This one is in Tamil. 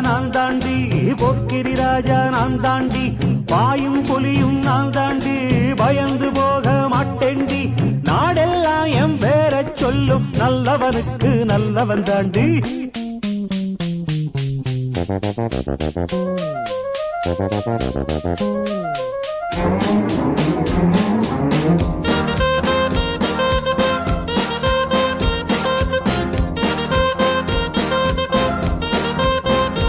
நான் தாண்டி, பொற்கிரி ராஜா நான் தாண்டி, பாயும் புலியும் நான் தாண்டி, பயந்து போக மாட்டேண்டி, நாடெல்லாம் என் பேர சொல்லும், நல்லவனுக்கு நல்லவன் தாண்டி. Thank you.